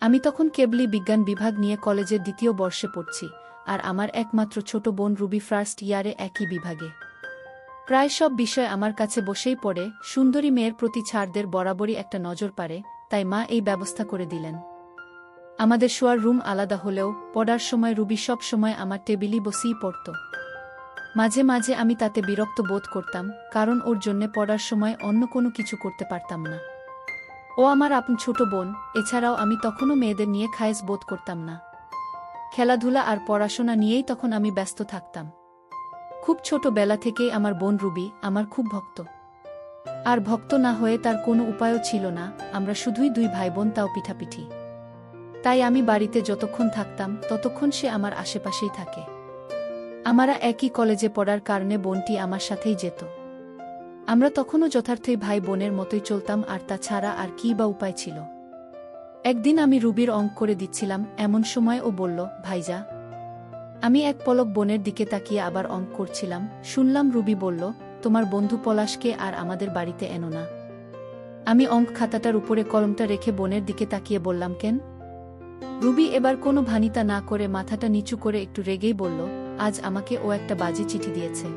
আমি তখন কেবলই বিজ্ঞান বিভাগ নিয়ে কলেজের দ্বিতীয় বর্ষে পড়ছি, আর আমার একমাত্র ছোট বোন রুবি ফার্স্ট ইয়ারে একই বিভাগে। প্রায় সব বিষয় আমার কাছে বসেই পড়ে, সুন্দরী মেয়ের প্রতি ছাড়দের বরাবরই একটা নজর পারে, তাই মা এই ব্যবস্থা করে দিলেন। আমাদের শোয়ার রুম আলাদা হলেও পড়ার সময় রুবি সব সময় আমার টেবিলই বসেই পড়ত। মাঝে মাঝে আমি তাতে বিরক্ত বোধ করতাম, কারণ ওর জন্যে পড়ার সময় অন্য কোনো কিছু করতে পারতাম না। ও আমার আপন ছোট বোন, এছাড়াও আমি তখনও মেয়েদের নিয়ে খায়েশ বোধ করতাম না। খেলাধুলা আর পড়াশোনা নিয়েই তখন আমি ব্যস্ত থাকতাম। খুব ছোটবেলা থেকেই আমার বোন রুবি আমার খুব ভক্ত। আর ভক্ত না হয়ে তার কোনো উপায়ও ছিল না, আমরা শুধুই দুই ভাই বোন, তাও পিঠাপিঠি। তাই আমি বাড়িতে যতক্ষণ থাকতাম ততক্ষণ সে আমার আশেপাশেই থাকে। আমরা একই কলেজে পড়ার কারণে বোনটি আমার সাথেই যেত। আমরা তখনও যথার্থই ভাই বোনের মতোই চলতাম, আর তাছাড়া আর কী বা উপায় ছিল। একদিন আমি রুবির অঙ্ক করে দিচ্ছিলাম, এমন সময় ও বলল, ভাইজা। আমি এক পলক বোনের দিকে তাকিয়ে আবার অঙ্ক করছিলাম, শুনলাম রুবি বলল, তোমার বন্ধু পলাশকে আর আমাদের বাড়িতে এনো না। আমি অঙ্ক খাতাটার উপরে কলমটা রেখে বোনের দিকে তাকিয়ে বললাম, কেন? রুবি এবার কোনো ভানিতা না করে মাথাটা নিচু করে একটু রেগেই বলল, আজ আমাকে ও একটা বাজে চিঠি দিয়েছে।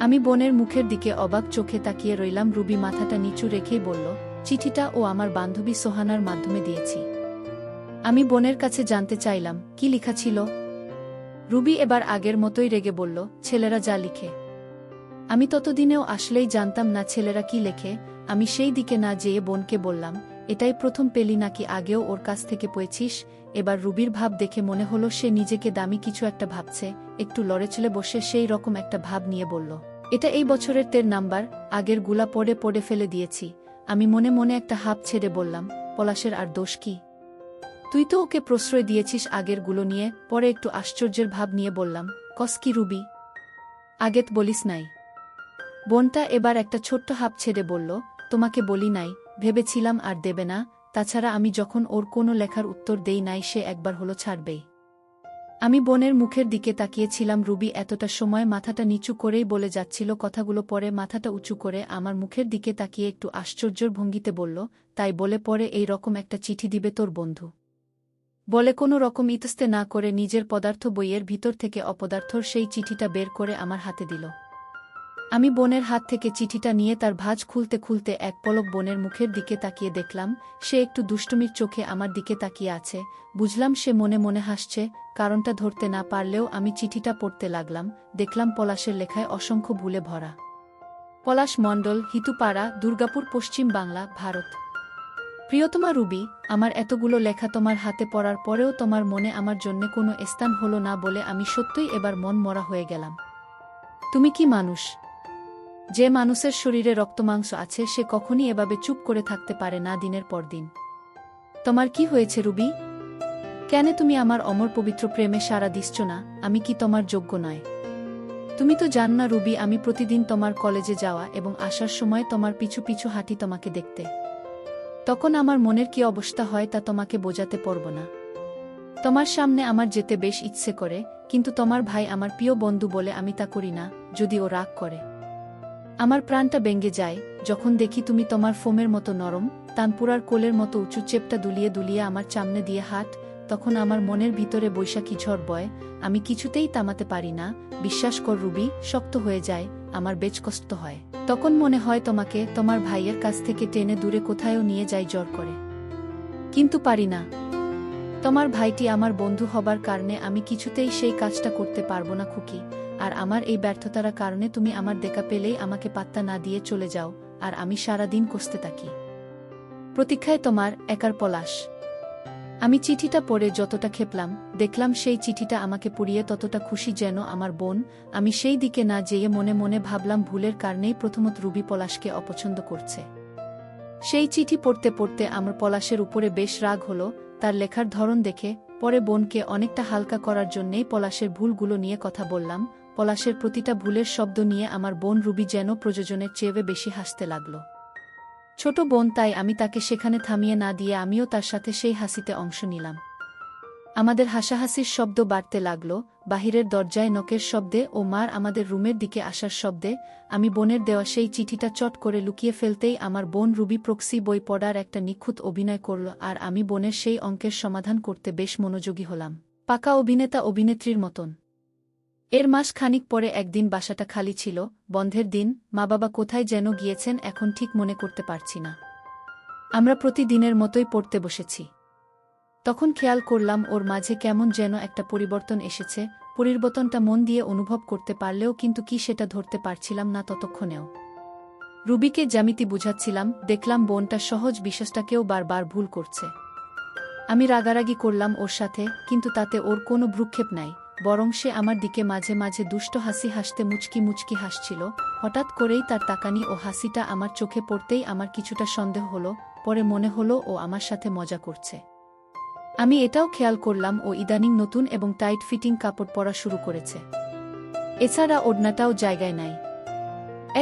আমি বোনের মুখের দিকে অবাক চোখে তাকিয়ে রইলাম। রুবি মাথাটা নিচু রেখেই বলল, চিঠিটা ও আমার বান্ধবী সোহানার মাধ্যমে দিয়েছি। আমি বোনের কাছে জানতে চাইলাম, কি লেখা ছিল? রুবি এবার আগের মতোই রেগে বলল, ছেলেরা যা লিখে। আমি ততদিনেও আসলেই জানতাম না ছেলেরা কি লেখে। আমি সেই দিকে না যেয়ে বোনকে বললাম, এটাই প্রথম পেলি নাকি আগেও ওর কাছ থেকে পেয়েছিস? এবার রুবির ভাব দেখে মনে হলো সে নিজেকে দামি কিছু একটা ভাবছে। একটু লড়েচলে বসে সেই রকম একটা ভাব নিয়ে বলল, এটা এই বছরের 13 নাম্বার, আগের গুলা পড়ে পড়ে ফেলে দিয়েছি। আমি মনে মনে একটা হাঁপ ছেড়ে বললাম, পলাশের আর দোষ কি? তুই তো ওকে প্রশ্রয় দিয়েছিস আগের গুলো নিয়ে। পরে একটু আশ্চর্যের ভাব নিয়ে বললাম, কস কি রুবি? আগেত বলিস নাই? বোনটা এবার একটা ছোট্ট হাঁপ ছেড়ে বলল, তোমাকে বলি নাই, ভেবেছিলাম আর দেবে না। তাছাড়া আমি যখন ওর কোনো লেখার উত্তর দেই নাই সে একবার হলো ছাড়বেই। আমি বোনের মুখের দিকে তাকিয়েছিলাম। রুবি এতটা সময় মাথাটা নিচু করেই বলে যাচ্ছিল কথাগুলো, পরে মাথাটা উঁচু করে আমার মুখের দিকে তাকিয়ে একটু আশ্চর্যের ভঙ্গিতে বলল, তাই বলে পরে এই রকম একটা চিঠি দিবে তোর বন্ধু? বলে কোনো রকম ইতস্তে না করে নিজের পদার্থ বইয়ের ভিতর থেকে অপদার্থর সেই চিঠিটা বের করে আমার হাতে দিল। আমি বোনের হাত থেকে চিঠিটা নিয়ে তার ভাঁজ খুলতে খুলতে এক পলক বোনের মুখের দিকে তাকিয়ে দেখলাম সে একটু দুষ্টুমির চোখে আমার দিকে তাকিয়ে আছে। বুঝলাম সে মনে মনে হাসছে। কারণটা ধরতে না পারলেও আমি চিঠিটা পড়তে লাগলাম। দেখলাম পলাশের লেখায় অসংখ্য ভুলে ভরা। পলাশ মণ্ডল, হিতুপাড়া, দুর্গাপুর, পশ্চিম বাংলা, ভারত। প্রিয়তমা রুবি, আমার এতগুলো লেখা তোমার হাতে পড়ার পরেও তোমার মনে আমার জন্য কোনো স্থান হলো না বলে আমি সত্যই এবার মন মরা হয়ে গেলাম। তুমি কি মানুষ? যে মানুষের শরীরে রক্তমাংস আছে সে কখনই এভাবে চুপ করে থাকতে পারে না দিনের পর দিন। তোমার কি হয়েছে রুবি? কেন তুমি আমার অমর পবিত্র প্রেমে সাড়া দিচ্ছ না? আমি কি তোমার যোগ্য নয়? তুমি তো জান না রুবি, আমি প্রতিদিন তোমার কলেজে যাওয়া এবং আসার সময় তোমার পিছু পিছু হাঁটি তোমাকে দেখতে। তখন আমার মনের কি অবস্থা হয় তা তোমাকে বোঝাতে পারব না। তোমার সামনে আমার যেতে বেশ ইচ্ছে করে, কিন্তু তোমার ভাই আমার প্রিয় বন্ধু বলে আমি তা করি না। যদি ও রাগ করে, আমার প্রাণটা ভেঙে যায় যখন দেখি তুমি তোমার ফোমের মতো নরম, তানপুরার কোলের মতো উঁচু চেপটা দুলিয়ে দুলিয়ে আমার সামনে দিয়ে হাঁট। তখন আমার মনের ভিতরে বৈশাখী ঝড় বয়। আমি কিছুতেই থামাতে পারি না। বিশ্বাস কর রুবি, শক্ত হয়ে যায়, আমার বেশ কষ্ট হয়। তখন মনে হয় তোমাকে তোমার ভাইয়ের কাছ থেকে টেনে দূরে কোথায়ও নিয়ে যাই জোর করে, কিন্তু পারি না। তোমার ভাইটি আমার বন্ধু হবার কারণে আমি কিছুতেই সেই কাজটা করতে পারবো না খুকি। আর আমার এই ব্যর্থতার কারণে তুমি আমার দেখা পেলেই আমাকে পাত্তা না দিয়ে চলে যাও, আর আমি সারা দিন কষ্টে থাকি। প্রতীক্ষায় তোমার একার পলাশ। আমি চিঠিটা পড়ে যতটা খেপলাম, দেখলাম সেই চিঠিটা আমাকে পুড়িয়ে ততটা খুশি যেন আমার বোন। আমি সেই দিকে না যেয়ে মনে মনে ভাবলাম ভুলের কারণেই প্রথমত রুবি পলাশকে অপছন্দ করছে। সেই চিঠি পড়তে পড়তে আমার পলাশের উপরে বেশ রাগ হলো তার লেখার ধরন দেখে। পরে বোনকে অনেকটা হালকা করার জন্যেই পলাশের ভুলগুলো নিয়ে কথা বললাম। পলাশের প্রতিটা ভুলের শব্দ নিয়ে আমার বোন রুবি যেন প্রয়োজনের চেয়ে বেশি হাসতে লাগল। ছোট বোন, তাই আমি তাকে সেখানে থামিয়ে না দিয়ে আমিও তার সাথে সেই হাসিতে অংশ নিলাম। আমাদের হাসাহাসির শব্দ বাড়তে লাগল। বাহিরের দরজায় নকের শব্দে ও মার আমাদের রুমের দিকে আসার শব্দে আমি বোনের দেওয়া সেই চিঠিটা চট করে লুকিয়ে ফেলতেই আমার বোন রুবি প্রক্সি বই পড়ার একটা নিখুঁত অভিনয় করল আর আমি বোনের সেই অঙ্কের সমাধান করতে বেশ মনোযোগী হলাম, পাকা অভিনেতা অভিনেত্রীর মতন। এর মাস খানিক পরে একদিন বাসাটা খালি ছিল, বন্ধের দিন, মা বাবা কোথায় যেন গিয়েছেন এখন ঠিক মনে করতে পারছি না। আমরা প্রতিদিনের মতোই পড়তে বসেছি। তখন খেয়াল করলাম ওর মাঝে কেমন যেন একটা পরিবর্তন এসেছে, পরিবর্তনটা মন দিয়ে অনুভব করতে পারলেও কিন্তু কি সেটা ধরতে পারছিলাম না ততক্ষণেও। রুবিকে জ্যামিতি বুঝাচ্ছিলাম, দেখলাম বোনটা সহজ বিষয়টাকেও বারবার ভুল করছে। আমি রাগারাগি করলাম ওর সাথে, কিন্তু তাতে ওর কোনো ভ্রুক্ষেপ নাই, বরং সে আমার দিকে মাঝে মাঝে দুষ্ট হাসি হাসতে মুচকি মুচকি হাসছিল। হঠাৎ করেই তার তাকানি ও হাসিটা আমার চোখে পড়তেই আমার কিছুটা সন্দেহ হলো, পরে মনে হলো ও আমার সাথে মজা করছে। আমি এটাও খেয়াল করলাম ও ইদানিং নতুন এবং টাইট ফিটিং কাপড় পরা শুরু করেছে। এছাড়া ওড়নাটাও জায়গায় নাই।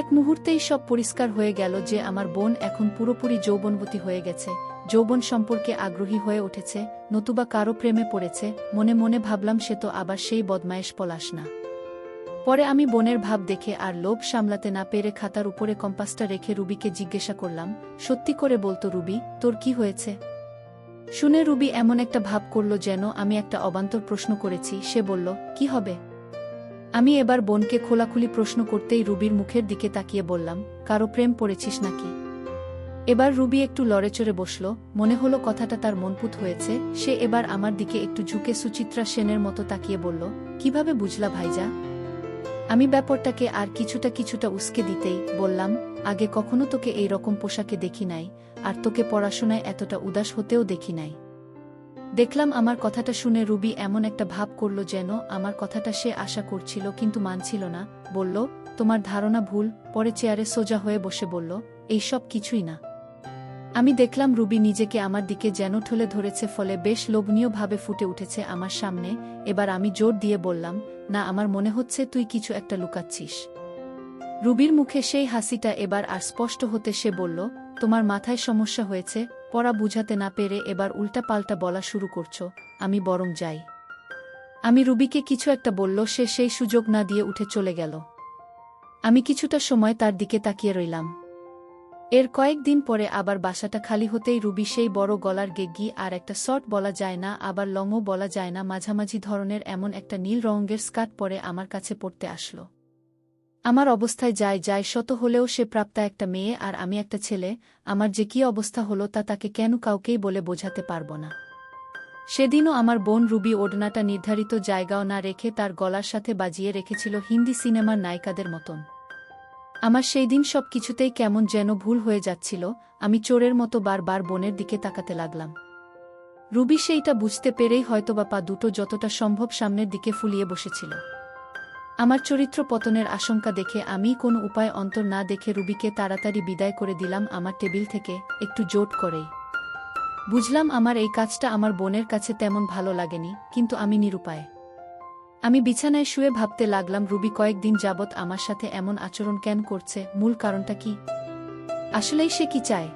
এক মুহূর্তেই সব পরিষ্কার হয়ে গেল যে আমার বোন এখন পুরোপুরি যৌবনবতী হয়ে গেছে, যৌবন সম্পর্কে আগ্রহী হয়ে উঠেছে, নতুবা কারো প্রেমে পড়েছে। মনে মনে ভাবলাম সে তো আবার সেই বদমায়েশ পলাশ না। পরে আমি বোনের ভাব দেখে আর লোভ সামলাতে না পেরে খাতার উপরে কম্পাসটা রেখে রুবিকে জিজ্ঞাসা করলাম, সত্যি করে বলতো রুবি, তোর কি হয়েছে? শুনে রুবি এমন একটা ভাব করল যেন আমি একটা অবান্তর প্রশ্ন করেছি। সে বলল, কি হবে? আমি এবার বোনকে খোলাখুলি প্রশ্ন করতেই রুবির মুখের দিকে তাকিয়ে বললাম, কারো প্রেম পড়েছিস নাকি? এবার রুবি একটু লড়েচড়ে বসল, মনে হলো কথাটা তার মনপুত হয়েছে। সে এবার আমার দিকে একটু ঝুঁকে সুচিত্রা সেনের মতো তাকিয়ে বলল, কিভাবে বুঝলা ভাইজা? আমি ব্যাপারটাকে আর কিছুটা উস্কে দিতেই বললাম, আগে কখনো তোকে এই রকম পোশাকে দেখি নাই, আর তোকে পড়াশোনায় এতটা উদাস হতেও দেখি নাই। দেখলাম আমার কথাটা শুনে রুবি এমন একটা ভাব করল যেন আমার কথাটা সে আশা করছিল কিন্তু মানছিল না। বলল, তোমার ধারণা ভুল। পরে চেয়ারে সোজা হয়ে বসে বলল, এইসব কিছুই না। আমি দেখলাম রুবি নিজেকে আমার দিকে যেন ঠেলে ধরেছে, ফলে বেশ লোভনীয়ভাবে ফুটে উঠেছে আমার সামনে। এবার আমি জোর দিয়ে বললাম, না, আমার মনে হচ্ছে তুই কিছু একটা লুকাচ্ছিস। রুবির মুখে সেই হাসিটা এবার আর স্পষ্ট হতে সে বলল, তোমার মাথায় সমস্যা হয়েছে, পড়া বুঝাতে না পেরে এবার উল্টাপাল্টা বলা শুরু করছো, আমি বরং যাই। আমি রুবিকে কিছু একটা বলল, সে সেই সুযোগ না দিয়ে উঠে চলে গেল। আমি কিছুটা সময় তার দিকে তাকিয়ে রইলাম। এর কয়েকদিন পরে আবার বাসাটা খালি হতেই রুবি সেই বড় গলার গেগি আর একটা শর্ট বলা যায় না আবার লংও বলা যায় না মাঝামাঝি ধরনের এমন একটা নীল রঙের স্কার্ট পরে আমার কাছে পড়তে আসলো। আমার অবস্থায় যায় শত হলেও সে প্রাপ্তা একটা মেয়ে আর আমি একটা ছেলে। আমার যে কী অবস্থা হলো তা তাকে কেন কাউকেই বলে বোঝাতে পারব না। সেদিনও আমার বোন রুবি ওড়নাটা নির্ধারিত জায়গাও না রেখে তার গলার সাথে বাজিয়ে রেখেছিল হিন্দি সিনেমার নায়িকাদের মতন। আমার সেই দিন সব কিছুতেই কেমন যেন ভুল হয়ে যাচ্ছিল। আমি চোরের মতো বারবার বোনের দিকে তাকাতে লাগলাম। রুবি সেইটা বুঝতে পেরেই হয়তোবা পা দুটো যতটা সম্ভব সামনের দিকে ফুলিয়ে বসেছিল। আমার চরিত্র পতনের আশঙ্কা দেখে আমি কোনো উপায় অন্তর না দেখে রুবিকে তাড়াতাড়ি বিদায় করে দিলাম আমার টেবিল থেকে, একটু জোট করেই। বুঝলাম আমার এই কাজটা আমার বোনের কাছে তেমন ভালো লাগেনি, কিন্তু আমি নিরুপায়। আমি বিছানায় শুয়ে ভাবতে লাগলাম, রুবি কয়েকদিন যাবৎ আমার সাথে এমন আচরণ কেন করছে, মূল কারণটা কি? আসলেই সে কি চায়?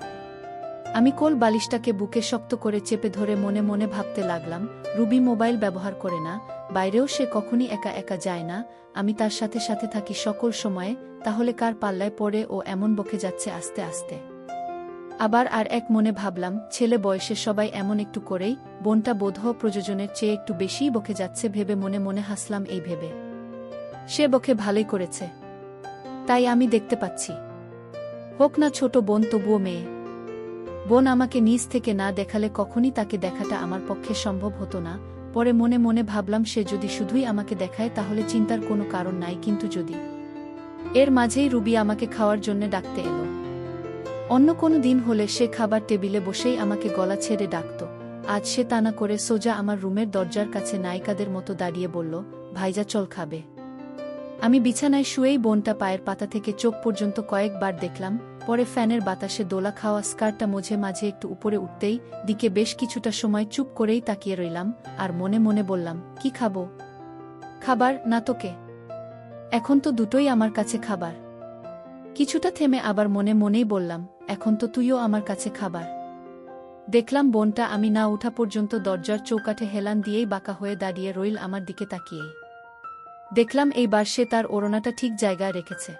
আমি কোল বালিশটাকে বুকে শক্ত করে চেপে ধরে মনে মনে ভাবতে লাগলাম, রুবি মোবাইল ব্যবহার করে না, বাইরেও সে কখনই একা একা যায় না, আমি তার সাথে সাথে থাকি সকল সময়ে, তাহলে কার পাল্লায় পড়ে ও এমন বকে যাচ্ছে আস্তে আস্তে। আবার আর এক মনে ভাবলাম, ছেলে বয়সে সবাই এমন একটু করেই, বোনটা বোধহয় প্রয়োজনের চেয়ে একটু বেশিই বকে যাচ্ছে ভেবে মনে মনে হাসলাম। এই ভেবে সে বকে ভালোই করেছে, তাই আমি দেখতে পাচ্ছি। হোক না ছোট বোন, তবুও মেয়ে। বোন আমাকে নিজ থেকে না দেখালে কখনই তাকে দেখাটা আমার পক্ষে সম্ভব হতো না। পরে মনে মনে ভাবলাম, সে যদি শুধুই আমাকে দেখায় তাহলে চিন্তার কোনো কারণ নাই, কিন্তু যদি এর মাঝেই রুবি আমাকে খাওয়ার জন্য ডাকতে এলো। অন্য কোনো দিন হলে সে খাবার টেবিলে বসেই আমাকে গলা ছেড়ে ডাকত, আজ সে তা না করে সোজা আমার রুমের দরজার কাছে নায়িকাদের মতো দাঁড়িয়ে বলল, ভাইজা চল খাবে। আমি বিছানায় শুয়েই বোনটা পায়ের পাতা থেকে চোখ পর্যন্ত কয়েকবার দেখলাম, পরে ফ্যানের বাতাসে দোলা খাওয়া স্কার্টটা মাঝে মাঝে একটু উপরে উঠতেই দিকে বেশ কিছুটা সময় চুপ করেই তাকিয়ে রইলাম, আর মনে মনে বললাম, কি খাবো? খাবার না তোকে? এখন তো দুটোই আমার কাছে খাবার। কিছুটা থেমে আবার মনে মনেই বললাম, এখন তো তুইও আমার কাছে খাবার। দেখলাম বোনটা আমি না উঠা পর্যন্ত দরজার চৌকাঠে হেলান দিয়েই বাঁকা হয়ে দাঁড়িয়ে রইল আমার দিকে তাকিয়েই। দেখলাম এইবার সে তার ওড়নাটা ঠিক জায়গায় রেখেছে।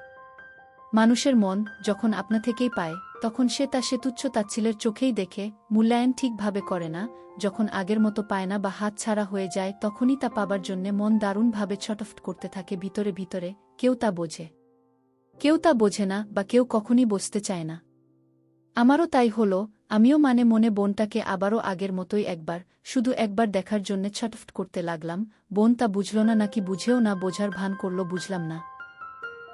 মানুষের মন যখন আপনা থেকেই পায়, তখন সে তুচ্ছ তাচ্ছিলের চোখেই দেখে, মূল্যায়ন ঠিকভাবে করে না। যখন আগের মতো পায় না বা হাত ছাড়া হয়ে যায়, তখনই তা পাবার জন্যে মন দারুণভাবে ছটফট করতে থাকে ভিতরে ভিতরে। কেউ তা বোঝে, কেউ তা বোঝে না, বা কেউ কখনই বুঝতে চায় না। আমারও তাই হলো। আমিও মনে বোনটাকে আবারও আগের মতোই শুধু একবার দেখার জন্যে ছটফট করতে লাগলাম। বোন তা বুঝল না, নাকি বুঝেও না বোঝার ভান করল, বুঝলাম না।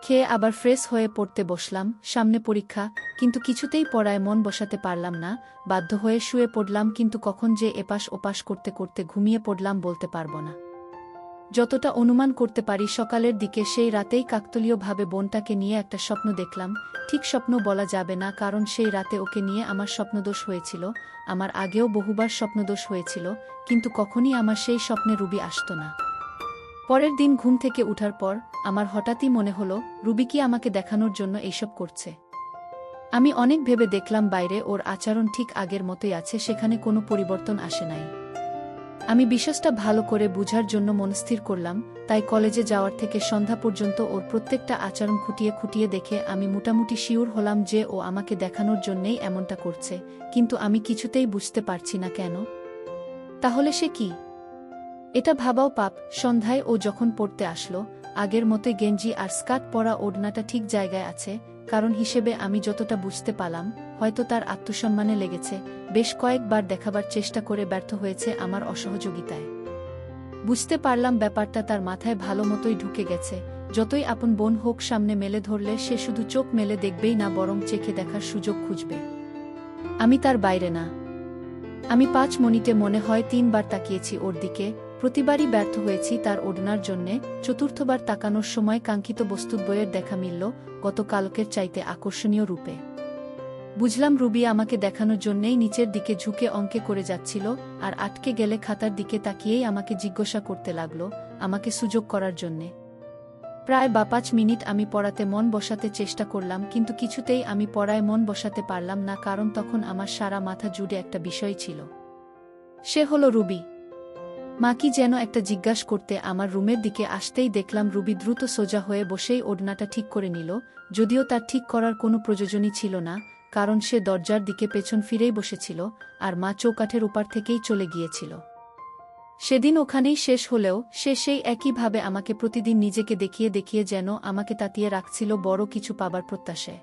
খেয়ে আবার ফ্রেশ হয়ে পড়তে বসলাম। সামনে পরীক্ষা, কিন্তু কিছুতেই পড়ায় মন বসাতে পারলাম না। বাধ্য হয়ে শুয়ে পড়লাম, কিন্তু কখন যে এপাশ ওপাশ করতে করতে ঘুমিয়ে পড়লাম বলতে পারব না। যতটা অনুমান করতে পারি, সকালের দিকে সেই রাতেই কাকতালীয়ভাবে বোনটাকে নিয়ে একটা স্বপ্ন দেখলাম। ঠিক স্বপ্ন বলা যাবে না, কারণ সেই রাতে ওকে নিয়ে আমার স্বপ্নদোষ হয়েছিল। আমার আগেও বহুবার স্বপ্নদোষ হয়েছিল, কিন্তু কখনই আমার সেই স্বপ্নে রুবি আসত না। পরের দিন ঘুম থেকে উঠার পর আমার হঠাৎই মনে হলো, রুবি কি আমাকে দেখানোর জন্য এইসব করছে। আমি অনেক ভেবে দেখলাম বাইরে ওর আচরণ ঠিক আগের মতোই আছে, সেখানে কোনো পরিবর্তন আসে নাই। আমি বিষয়টা ভালো করে বুঝার জন্য মনস্থির করলাম, তাই কলেজে যাওয়ার থেকে সন্ধ্যা পর্যন্ত ওর প্রত্যেকটা আচরণ খুঁটিয়ে খুঁটিয়ে দেখে আমি মোটামুটি শিওর হলাম যে ও আমাকে দেখানোর জন্যেই এমনটা করছে, কিন্তু আমি কিছুতেই বুঝতে পারছি না কেন। তাহলে সে কি? এটা ভাবাও পাপ। সন্ধ্যায় ও যখন পড়তে আসলো, আগের মতোই গেঞ্জি আর স্কার্ট পরা, ওড়নাটা ঠিক জায়গায় আছে। কারণ হিসেবে আমি যতটা বুঝতে পারলাম, হয়তো তার আত্মসম্মানে লেগেছে। বেশ কয়েকবার দেখাবার চেষ্টা করে ব্যর্থ হয়েছে আমার অসহযোগিতায়। বুঝতে পারলাম ব্যাপারটা তার মাথায় ভালো মতোই ঢুকে গেছে। যতই আপন বোন হোক, সামনে মেলে ধরলে সে শুধু চোখ মেলে দেখবেই না, বরং চেখে দেখার সুযোগ খুঁজবে। আমি তার বাইরে না। আমি 5 মিনিটে মনে হয় 3 বার তাকিয়েছি ওর দিকে। প্রতিবারই ব্যর্থ হয়েছি তার ওড়নার জন্যে। চতুর্থবার তাকানোর সময় কাঙ্ক্ষিত বস্তুদ্বয়ের দেখা মিলল, গতকালকের চাইতে আকর্ষণীয় রূপে। বুঝলাম রুবি আমাকে দেখানোর জন্যেই নিচের দিকে ঝুঁকে অঙ্কে করে যাচ্ছিল, আর আটকে গেলে খাতার দিকে তাকিয়েই আমাকে জিজ্ঞাসা করতে লাগল, আমাকে সুযোগ করার জন্যে। প্রায় 5 মিনিট আমি পড়াতে মন বসাতে চেষ্টা করলাম, কিন্তু কিছুতেই আমি পড়ায় মন বসাতে পারলাম না, কারণ তখন আমার সারা মাথা জুড়ে একটা বিষয় ছিল। সে হলো রুবি। মা কি যেন একটা জিজ্ঞাসা করতে আমার রুমের দিকে আসতেই দেখলাম রুবি দ্রুত সোজা হয়ে বসেই ওড়নাটা ঠিক করে নিল, যদিও তার ঠিক করার কোনো প্রয়োজনই ছিল না, কারণ সে দরজার দিকে পেছন ফিরেই বসেছিল, আর মা চৌকাঠের ওপার থেকেই চলে গিয়েছিল। সেদিন ওখানেই শেষ হলেও সে সেই একইভাবে আমাকে প্রতিদিন নিজেকে দেখিয়ে দেখিয়ে যেন আমাকে তাতিয়ে রাখছিল বড় কিছু পাবার প্রত্যাশায়।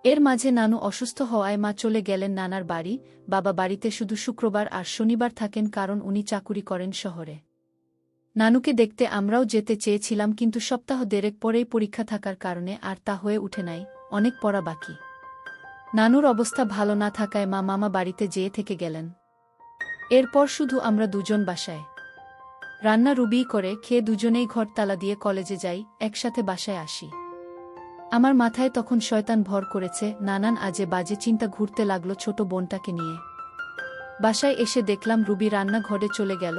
এর মাঝে নানু অসুস্থ হওয়ায় মা চলে গেলেন নানার বাড়ি। বাবা বাড়িতে শুধু শুক্রবার আর শনিবার থাকেন, কারণ উনি চাকুরি করেন শহরে। নানুকে দেখতে আমরাও যেতে চেয়েছিলাম, কিন্তু সপ্তাহ দেড়েক পরেই পরীক্ষা থাকার কারণে আর তা হয়ে উঠে নাই, অনেক পড়া বাকি। নানুর অবস্থা ভালো না থাকায় মা মামা বাড়িতে যেয়ে থেকে গেলেন। এরপর শুধু আমরা দুজন বাসায়। রান্না রুবিই করে, খেয়ে দুজনেই ঘর তালা দিয়ে কলেজে যাই, একসাথে বাসায় আসি। আমার মাথায় তখন শয়তান ভর করেছে, নানান আজে বাজে চিন্তা ঘুরতে লাগলো ছোট বোনটাকে নিয়ে। বাসায় এসে দেখলাম রুবি রান্নাঘরে চলে গেল,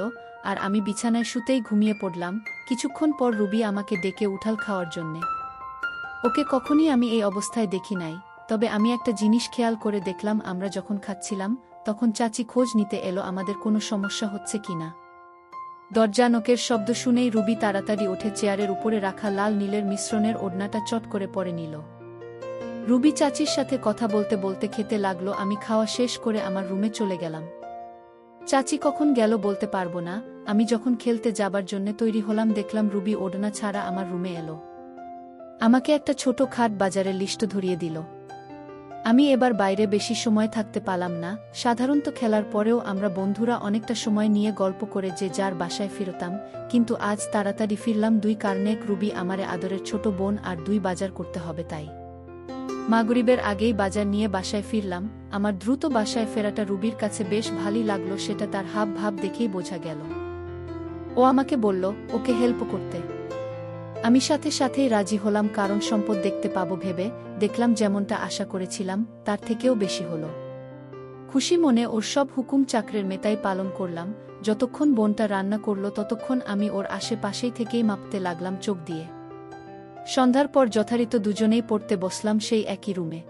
আর আমি বিছানায় শুতেই ঘুমিয়ে পড়লাম। কিছুক্ষণ পর রুবি আমাকে ডেকে উঠাল খাওয়ার জন্যে। ওকে কখনই আমি এই অবস্থায় দেখি নাই, তবে আমি একটা জিনিস খেয়াল করে দেখলাম, আমরা যখন খাচ্ছিলাম তখন চাচি খোঁজ নিতে এলো আমাদের কোনো সমস্যা হচ্ছে কিনা। দরজা নকের শব্দ শুনেই রুবি তাড়াতাড়ি উঠে চেয়ারের উপরে রাখা লাল নীলের মিশ্রণের ওড়নাটা চট করে পরে নিল। রুবি চাচির সাথে কথা বলতে বলতে খেতে লাগলো। আমি খাওয়া শেষ করে আমার রুমে চলে গেলাম। চাচি কখন গেল বলতে পারবো না। আমি যখন খেলতে যাবার জন্য তৈরি হলাম, দেখলাম রুবি ওড়না ছাড়া আমার রুমে এলো। আমাকে একটা ছোট খাট বাজারের লিস্ট ধরিয়ে দিল। আমি এবার বাইরে বেশি সময় থাকতে পারলাম না। সাধারণত খেলার পরেও আমরা বন্ধুরা অনেকটা সময় নিয়ে গল্প করে যে যার বাসায় ফিরতাম, কিন্তু আজ তাড়াতাড়ি ফিরলাম 2 কারণে। রুবি আমারে আদরের ছোট বোন, আর 2 বাজার করতে হবে, তাই মাগরিবের আগেই বাজার নিয়ে বাসায় ফিরলাম। আমার দ্রুত বাসায় ফেরাটা রুবির কাছে বেশ ভালোই লাগলো, সেটা তার হাব ভাব দেখেই বোঝা গেল। ও আমাকে বলল ওকে হেল্প করতে। আমি সাথে সাথেই রাজি হলাম, কারণ সম্পদ দেখতে পাবো ভেবে। দেখলাম যেমনটা আশা করেছিলাম তার থেকেও বেশি হলো। খুশি মনে ওর সব হুকুম চাকরের মেতাই পালন করলাম। যতক্ষণ বোনটা রান্না করল ততক্ষণ আমি ওর আশেপাশেই থেকেই মাপতে লাগলাম চোখ দিয়ে। সন্ধ্যার পর যথারীত দুজনেই পড়তে বসলাম সেই একই রুমে।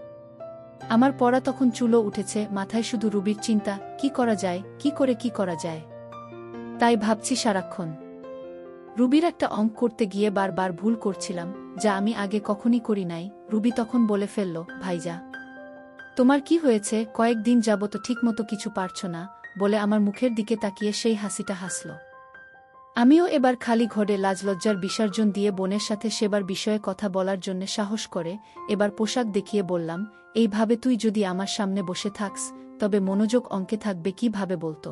আমার পড়া তখন চুলো উঠেছে, মাথায় শুধু রুবির চিন্তা, কি করা যায়, কি করা যায়, তাই ভাবছি সারাক্ষণ। রুবির একটা অঙ্ক করতে গিয়ে বারবার ভুল করছিলাম, যা আমি আগে কখনই করি নাই। রুবি তখন বলে ফেলল, ভাইজা, তোমার কি হয়েছে? কয়েকদিন যাবত ঠিকমতো কিছু পারছো না, বলে আমার মুখের দিকে তাকিয়ে সেই হাসিটা হাসল। আমিও এবার খালি ঘরে লাজলজ্জার বিসর্জন দিয়ে বোনের সাথে সেবার বিষয়ে কথা বলার জন্য সাহস করে এবার পোশাক দেখিয়ে বললাম, এইভাবে তুই যদি আমার সামনে বসে থাকস তবে মনোযোগ অঙ্কে থাকবে কিভাবে বলতো?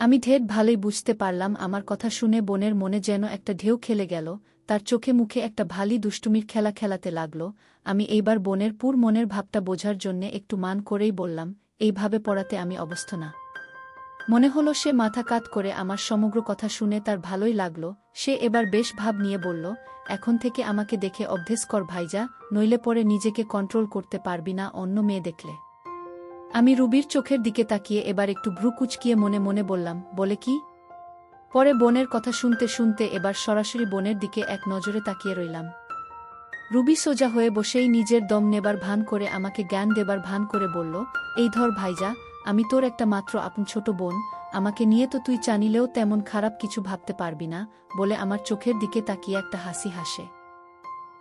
আমি ঢের ভালোই বুঝতে পারলাম আমার কথা শুনে বোনের মনে যেন একটা ঢেউ খেলে গেল, তার চোখে মুখে একটা ভালি দুষ্টুমির খেলা খেলাতে লাগল। আমি এইবার বোনের পুর মনের ভাবটা বোঝার জন্যে একটু মান করেই বললাম, এইভাবে পড়াতে আমি অভ্যস্ত না। মনে হলো সে মাথা কাত করে আমার সমগ্র কথা শুনে তার ভালোই লাগল। সে এবার বেশ ভাব নিয়ে বলল, এখন থেকে আমাকে দেখে অভ্যেস কর ভাইজা, নইলে পরে নিজেকে কন্ট্রোল করতে পারবি না অন্য মেয়ে দেখলে। আমি রুবির চোখের দিকে তাকিয়ে এবার একটু ভ্রু কুচকিয়ে মনে মনে বললাম, বলে কি? পরে বোনের কথা শুনতে শুনতে এবার সরাসরি বোনের দিকে এক নজরে তাকিয়ে রইলাম। রুবি সোজা হয়ে বসেই নিজের দম নেবার ভান করে আমাকে জ্ঞান দেবার ভান করে বলল, এই ধর ভাইজা, আমি তোর একটা মাত্র আপন ছোট বোন, আমাকে নিয়ে তো তুই চানিলেও তেমন খারাপ কিছু ভাবতে পারবি না, বলে আমার চোখের দিকে তাকিয়ে একটা হাসি হাসে।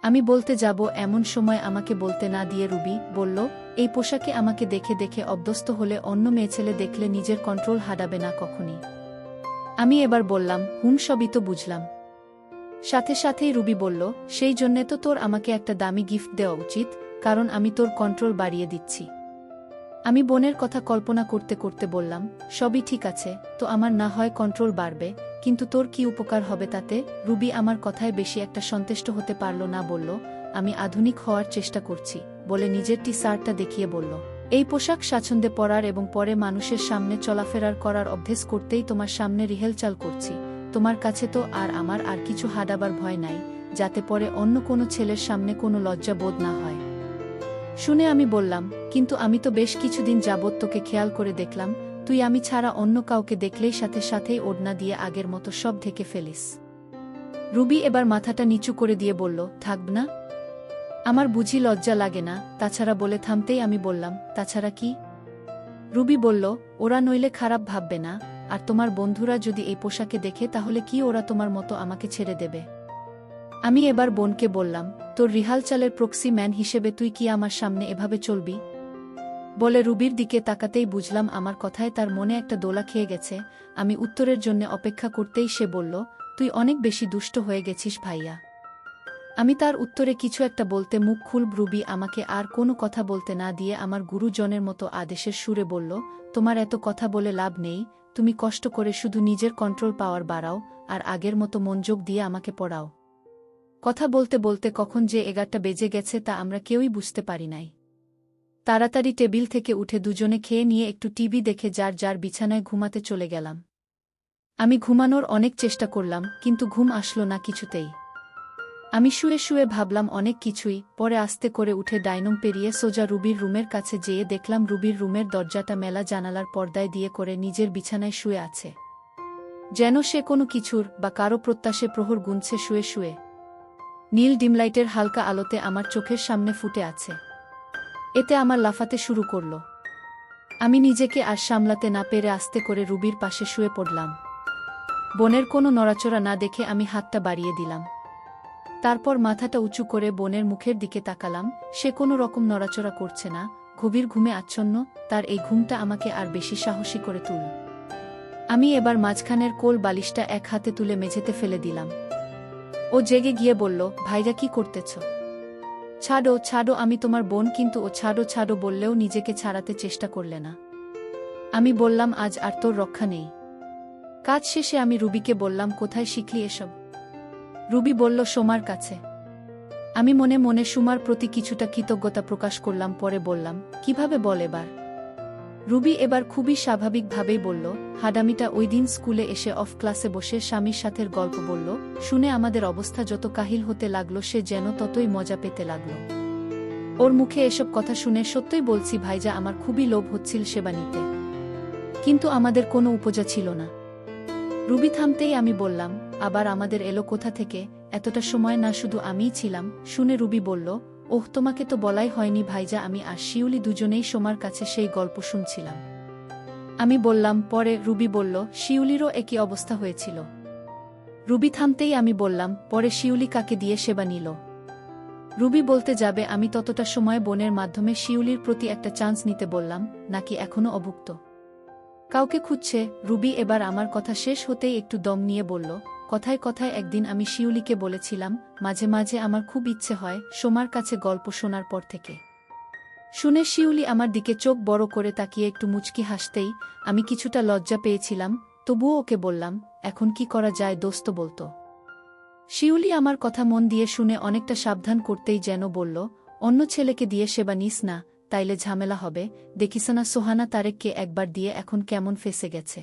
আমি বলতে যাব এমন সময় আমাকে বলতে না দিয়ে রুবি বলল, এই পোশাকে আমাকে দেখে দেখে অভ্যস্ত হলে অন্য মেয়েছেলে দেখলে নিজের কন্ট্রোল হারাবে না কখনই। আমি এবার বললাম, সবই তো বুঝলাম। সাথে সাথেই রুবি বলল, সেই জন্যে তো তোর আমাকে একটা দামি গিফট দেওয়া উচিত, কারণ আমি তোর কন্ট্রোল বাড়িয়ে দিচ্ছি। আমি বোনের কথা কল্পনা করতে করতে বললাম, সবই ঠিক আছে, তো আমার না হয় কন্ট্রোল বাড়বে, কিন্তু তোর কি উপকার হবে তাতে? রুবি আমার কথায় বেশি একটা সন্তুষ্ট হতে পারল না, বলল, আমি আধুনিক হওয়ার চেষ্টা করছি, বলে নিজের টি-শার্টটা দেখিয়ে বলল, এই পোশাক স্বাচ্ছন্দ্যে পরার এবং পরে মানুষের সামনে চলাফেরার করার অভ্যেস করতেই তোমার সামনে রিহেলচাল করছি। তোমার কাছে তো আর আমার আর কিছু হারাবার ভয় নাই, যাতে পরে অন্য কোনো ছেলের সামনে কোনো লজ্জা বোধ না হয়। শুনে আমি বললাম, কিন্তু আমি তো বেশ কিছুদিন যাবৎ তোকে খেয়াল করে দেখলাম, তুই আমি ছাড়া অন্য কাউকে দেখলেই সাথে সাথেই ওড়না দিয়ে আগের মতো সব ঢেকে ফেলিস। রুবি এবার মাথাটা নিচু করে দিয়ে বলল, থাকব না? আমার বুঝি লজ্জা লাগে না? তাছাড়া বলে থামতেই আমি বললাম, তাছাড়া কি? রুবি বলল, ওরা নইলে খারাপ ভাববে না, আর তোমার বন্ধুরা যদি এই পোশাকে দেখে তাহলে কি ওরা তোমার মতো আমাকে ছেড়ে দেবে? আমি এবার বোনকে বললাম, তোর রিহালচালের প্রক্সি ম্যান হিসেবে তুই কি আমার সামনে এভাবে চলবি? বলে রুবির দিকে তাকাতেই বুঝলাম আমার কথায় তার মনে একটা দোলা খেয়ে গেছে। আমি উত্তরের জন্য অপেক্ষা করতেই সে বলল, তুই অনেক বেশি দুষ্ট হয়ে গেছিস ভাইয়া। আমি তার উত্তরে কিছু একটা বলতে মুখ খুল রুবি আমাকে আর কোনো কথা বলতে না দিয়ে আমার গুরুজনের মতো আদেশের সুরে বলল, তোমার এত কথা বলে লাভ নেই, তুমি কষ্ট করে শুধু নিজের কন্ট্রোল পাওয়ার বাড়াও, আর আগের মতো মনোযোগ দিয়ে আমাকে পড়াও। কথা বলতে বলতে কখন যে 11টা বেজে গেছে তা আমরা কেউই বুঝতে পারি নাই। তাড়াতাড়ি টেবিল থেকে উঠে দুজনে খেয়ে নিয়ে একটু টিভি দেখে যার যার বিছানায় ঘুমাতে চলে গেলাম। আমি ঘুমানোর অনেক চেষ্টা করলাম, কিন্তু ঘুম আসলো না কিছুতেই। আমি শুয়ে শুয়ে ভাবলাম অনেক কিছুই, পরে আস্তে করে উঠে ডাইনিং পেরিয়ে সোজা রুবির রুমের কাছে যেয়ে দেখলাম রুবির রুমের দরজাটা মেলা, জানালার পর্দায় দিয়ে করে নিজের বিছানায় শুয়ে আছে, যেন সে কোনো কিছুর বা কারো প্রত্যাশে প্রহর গুনছে শুয়ে শুয়ে। নীল ডিমলাইটের হালকা আলোতে আমার চোখের সামনে ফুটে আছে। এতে আমার লাফাতে শুরু করল। আমি নিজেকে আর সামলাতে না পেরে আস্তে করে রুবির পাশে শুয়ে পড়লাম। বোনের কোনো নড়াচড়া না দেখে আমি হাতটা বাড়িয়ে দিলাম। তারপর মাথাটা উঁচু করে বোনের মুখের দিকে তাকালাম, সে কোনো রকম নড়াচড়া করছে না, গভীর ঘুমে আচ্ছন্ন। তার এই ঘুমটা আমাকে আর বেশি সাহসী করে তুলল। আমি এবার মাঝখানের কোল বালিশটা এক হাতে তুলে মেঝেতে ফেলে দিলাম। ও জেগে গিয়ে বলল, ভাইরা কি করতেছ? ছাড়ো ছাড়ো, আমি তোমার বোন। কিন্তু ও ছাড়ো ছাড়ো বললেও নিজেকে ছাড়াতে চেষ্টা করলে না। আমি বললাম, আজ আর তোর রক্ষা নেই। কাজ শেষে আমি রুবিকে বললাম, কোথায় শিখলি এসব? রুবি বলল, সোমার কাছে। আমি মনে মনে সুমার প্রতি কিছুটা কৃতজ্ঞতা প্রকাশ করলাম। পরে বললাম, কিভাবে বল এবার? রুবি এবার খুবই স্বাভাবিকভাবেই বলল, হাডামিটা ওই দিন স্কুলে এসে অফ ক্লাসে বসে স্বামীর সাথে গল্প বলল, শুনে আমাদের অবস্থা যত কাহিল হতে লাগলো সে যেন ততই মজা পেতে লাগল। ওর মুখে এসব কথা শুনে সত্যই বলছি ভাইজা, আমার খুবই লোভ হচ্ছিল সেবা নিতে, কিন্তু আমাদের কোনো উপজা ছিল না। রুবি থামতেই আমি বললাম, আবার আমাদের এলো কোথা থেকে? এতটা সময় না শুধু আমিই ছিলাম। শুনে রুবি বলল, ওহ, তোমাকে তো বলাই হয়নি ভাইজা, আমি আর শিউলি দুজনেই সোমার কাছে সেই গল্প শুনছিলাম। আমি বললাম, পরে? রুবি বলল, শিউলিরও একই অবস্থা হয়েছিল। রুবি থামতেই আমি বললাম, পরে শিউলি কাকে দিয়ে সেবা নিল? রুবি বলতে যাবে আমি ততটা সময় বোনের মাধ্যমে শিউলির প্রতি একটা চান্স নিতে বললাম, নাকি এখনও অভুক্ত কাউকে খুঁজছে? রুবি এবার আমার কথা শেষ হতেই একটু দম নিয়ে বলল, কথায় কথায় একদিন আমি শিউলিকে বলেছিলাম, মাঝে মাঝে আমার খুব ইচ্ছে হয় সোমার কাছে গল্প শোনার পর থেকে। শুনে শিউলি আমার দিকে চোখ বড় করে তাকিয়ে একটু মুচকি হাসতেই আমি কিছুটা লজ্জা পেয়েছিলাম, তবুও ওকে বললাম, এখন কি করা যায় দোস্ত বলতো? শিউলি আমার কথা মন দিয়ে শুনে অনেকটা সাবধান করতেই যেন বলল, অন্য ছেলেকে দিয়ে সেবা নিস না, তাইলে ঝামেলা হবে, দেখিসনা সোহানা তারেককে একবার দিয়ে এখন কেমন ফেসে গেছে।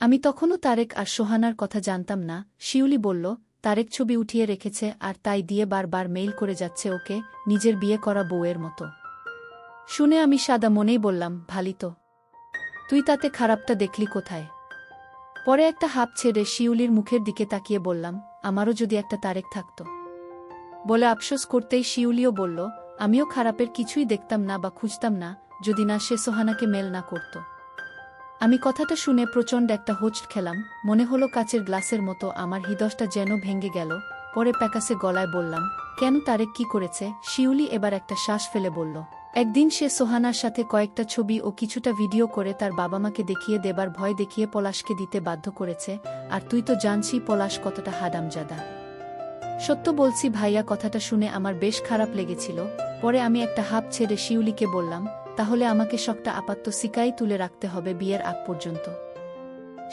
আমি তখনও তারেক আর সোহানার কথা জানতাম না। শিউলি বলল, তারেক ছবি উঠিয়ে রেখেছে আর তাই দিয়ে বারবার মেইল করে যাচ্ছে ওকে, নিজের বিয়ে করা বউয়ের মতো। শুনে আমি সাদা মনেই বললাম, ভালি তো, তুই তাতে খারাপটা দেখলি কোথায়? পরে একটা হাঁপ ছেড়ে শিউলির মুখের দিকে তাকিয়ে বললাম, আমারও যদি একটা তারেক থাকত। বলে আফসোস করতেই শিউলিও বলল, আমিও খারাপের কিছুই দেখতাম না বা খুঁজতাম না, যদি না সে সোহানাকে মেল না করত। আমি কথাটা শুনে প্রচণ্ড একটা হোঁচট খেলাম, মনে হলো কাচের গ্লাসের মতো আমার হৃদয়টা যেন ভেঙে গেল। পরে প্যাকাসে গলায় বললাম, কেন তারেক কি করেছে? শিউলি এবার একটা শ্বাস ফেলে বলল, একদিন সে সোহানার সাথে কয়েকটা ছবি ও কিছুটা ভিডিও করে তার বাবা মাকে দেখিয়ে দেবার ভয় দেখিয়ে পলাশকে দিতে বাধ্য করেছে, আর তুই তো জানছি পলাশ কতটা হারামজাদা। সত্য বলছি ভাইয়া, কথাটা শুনে আমার বেশ খারাপ লেগেছিল। পরে আমি একটা হাঁপ ছেড়ে শিউলিকে বললাম, তাহলে আমাকে শখটা আপাতত সিকাই তুলে রাখতে হবে বিয়ের আগ পর্যন্ত।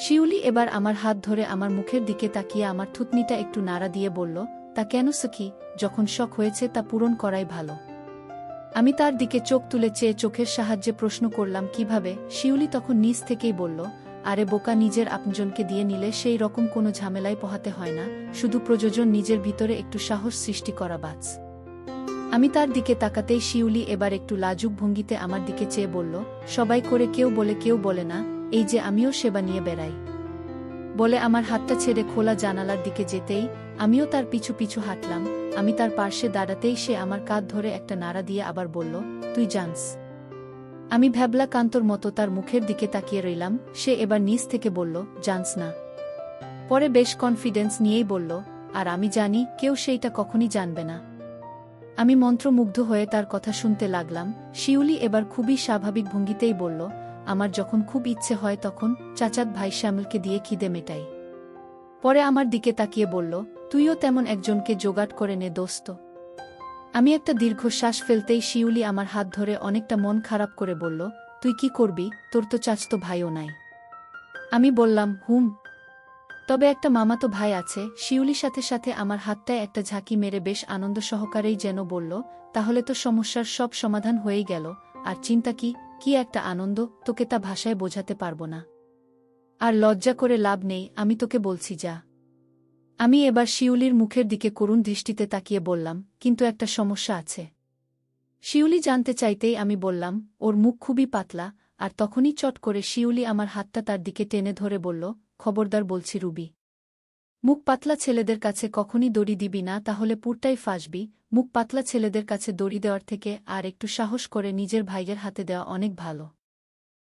শিউলি এবার আমার হাত ধরে আমার মুখের দিকে তাকিয়ে আমার থুতনিটা একটু নাড়া দিয়ে বলল, তা কেন সখী, যখন শখ হয়েছে তা পূরণ করাই ভালো। আমি তার দিকে চোখ তুলে চেয়ে চোখের সাহায্যে প্রশ্ন করলাম, কিভাবে? শিউলি তখন নিজ থেকেই বলল, আরে বোকা, নিজের আপনজনকে দিয়ে নিলে সেই রকম কোনো ঝামেলায় পোহাতে হয় না, শুধু প্রয়োজন নিজের ভিতরে একটু সাহস সৃষ্টি করা বাস। আমি তার দিকে তাকাতেই শিউলি এবার একটু লাজুক ভঙ্গিতে আমার দিকে চেয়ে বলল, সবাই করে কেউ বলে না, এই যে আমিও সেবা নিয়ে বেড়াই। বলে আমার হাতটা ছেড়ে খোলা জানালার দিকে যেতেই আমিও তার পিছু পিছু হাঁটলাম। আমি তার পার্শ্বে দাঁড়াতেই সে আমার কাঁধ ধরে একটা নাড়া দিয়ে আবার বলল, তুই জানস। আমি ভ্যাবলা কান্তর মতো তার মুখের দিকে তাকিয়ে রইলাম। সে এবার নিজ থেকে বলল, জানস না। পরে বেশ কনফিডেন্স নিয়েই বলল, আর আমি জানি কেউ সেইটা কখনই জানবে না। আমি মন্ত্রমুগ্ধ হয়ে তার কথা শুনতে লাগলাম। শিউলি এবার খুবই স্বাভাবিক ভঙ্গিতেই বলল, আমার যখন খুব ইচ্ছে হয় তখন চাচাত ভাই শ্যামলকে দিয়ে খিদে মেটাই। পরে আমার দিকে তাকিয়ে বলল, তুইও তেমন একজনকে জোগাড় করে নে দোস্ত। আমি একটা দীর্ঘশ্বাস ফেলতেই শিউলি আমার হাত ধরে অনেকটা মন খারাপ করে বলল, তুই কি করবি? তোর তো চাচতো ভাইও নাই। আমি বললাম, তবে একটা মামাতো ভাই আছে। শিউলির সাথে সাথে আমার হাতটায় একটা ঝাঁকি মেরে বেশ আনন্দ সহকারেই যেন বলল, তাহলে তো সমস্যার সব সমাধান হয়েই গেল। আর চিন্তা কি, কি একটা আনন্দ, তোকে তা ভাষায় বোঝাতে পারবো না। আর লজ্জা করে লাভ নেই, আমি তোকে বলছি যা। আমি এবার শিউলির মুখের দিকে করুণ দৃষ্টিতে তাকিয়ে বললাম, কিন্তু একটা সমস্যা আছে। শিউলি জানতে চাইতেই আমি বললাম, ওর মুখ খুবই পাতলা। আর তখনই চট করে শিউলি আমার হাতটা তার দিকে টেনে ধরে বলল, খবরদার বলছি রুবি, মুখ পাতলা ছেলেদের কাছে কখনই দড়ি দিবি না, তাহলে পুরটাই ফাঁসবি। মুখ পাতলা ছেলেদের কাছে দড়ি দেওয়ার থেকে আর একটু সাহস করে নিজের ভাইয়ের হাতে দেওয়া অনেক ভালো।